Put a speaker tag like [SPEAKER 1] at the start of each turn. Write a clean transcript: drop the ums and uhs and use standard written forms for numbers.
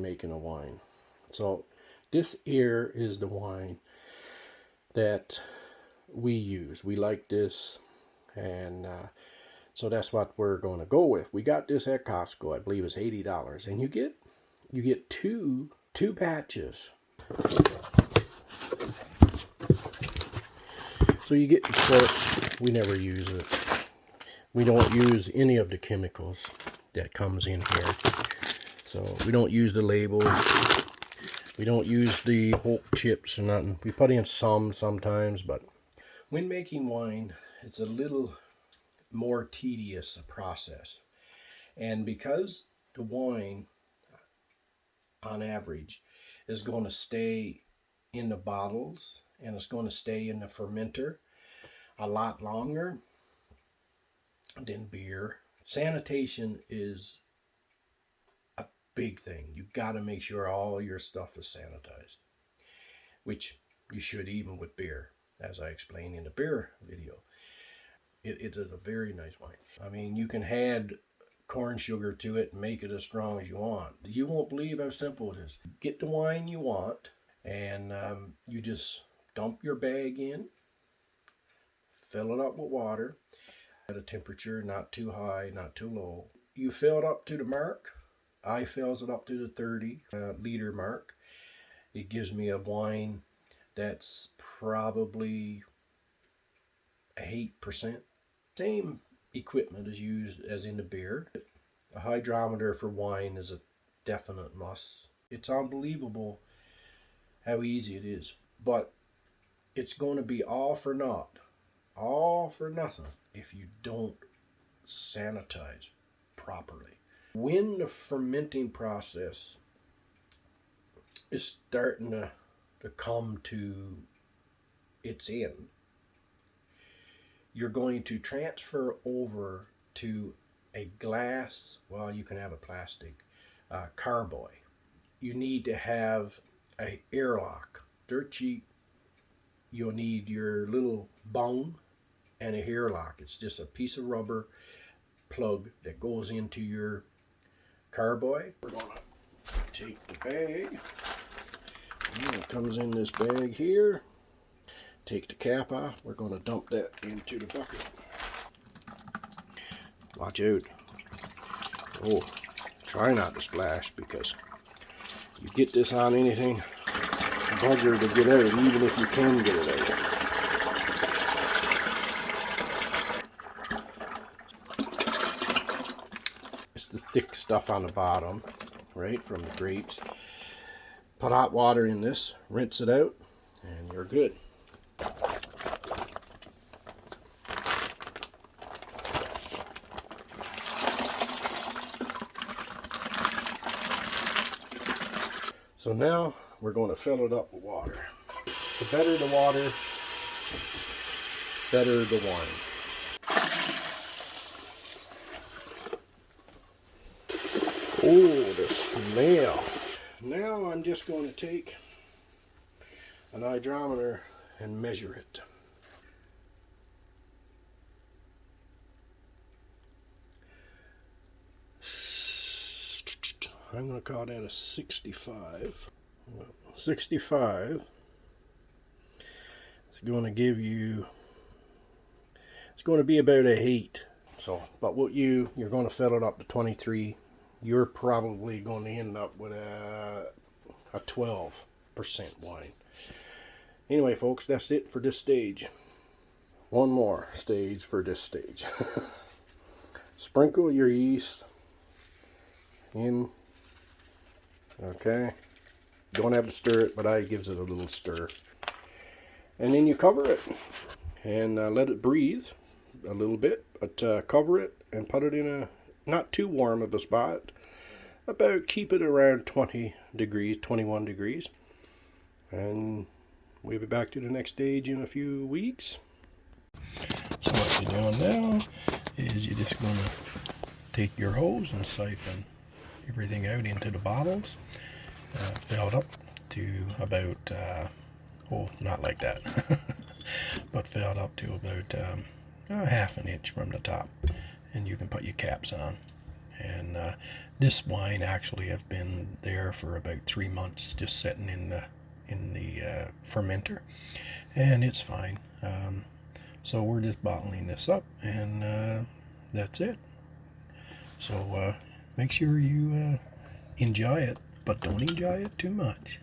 [SPEAKER 1] making a wine. So this here is the wine that we use. We like this, and so that's what we're going to go with. We got this at Costco. I believe it's $80, and you get two batches. So you get the corks. We never use it. We don't use any of the chemicals that comes in here. So we don't use the labels. We don't use the oak chips or nothing. We put in some sometimes, but when making wine, it's a little more tedious a process. And because the wine, on average, is going to stay in the bottles and it's going to stay in the fermenter a lot longer than beer. Sanitation is a big thing. You got to make sure all your stuff is sanitized, which you should even with beer, as I explained in the beer video. It is a very nice wine. I mean, you can add corn sugar to it and make it as strong as you want. You won't believe how simple it is. Get the wine you want, and you just dump your bag in, fill it up with water at a temperature not too high, not too low. You fill it up to the mark. I fills it up to the 30 liter mark. It gives me a wine that's probably 8%. Same equipment is used as in the beer. A hydrometer for wine is a definite must. It's unbelievable how easy it is, but it's going to be all for naught, all for nothing if you don't sanitize properly. When the fermenting process is starting to come to its end, you're going to transfer over to a glass, well, you can have a plastic carboy. You need to have a airlock, dirt cheap. You'll need your little bung and a airlock. It's just a piece of rubber plug that goes into your carboy. We're going to take the bag, and it comes in this bag here. Take the cap off. We're going to dump that into the bucket. Watch out. Oh, try not to splash, because you get this on anything, bugger to get out, even if you can get it out. It's the thick stuff on the bottom, right, from the grapes. Put hot water in this, rinse it out, and you're good. So now we're going to fill it up with water. The better the water, better the wine. Oh, the smell. Now I'm just going to take an hydrometer and measure it. I'm going to call that a 65. 65 is going to give you, it's going to be about a 8. So, but what you're going to fill it up to 23. You're probably going to end up with a 12% wine. Anyway, folks, that's it for this stage. One more stage for this stage. Sprinkle your yeast in. Okay, don't have to stir it, but I gives it a little stir. And then you cover it and let it breathe a little bit, but cover it and put it in a not too warm of a spot. About keep it around 20 degrees, 21 degrees. And we'll be back to the next stage in a few weeks. So what you're doing now is you're just going to take your hose and siphon everything out into the bottles, fill it up to about, not like that, but fill it up to about half an inch from the top, and you can put your caps on, And this wine actually has been there for about 3 months, just sitting in the fermenter, and it's fine. So we're just bottling this up, and that's it. So make sure you enjoy it, but don't enjoy it too much.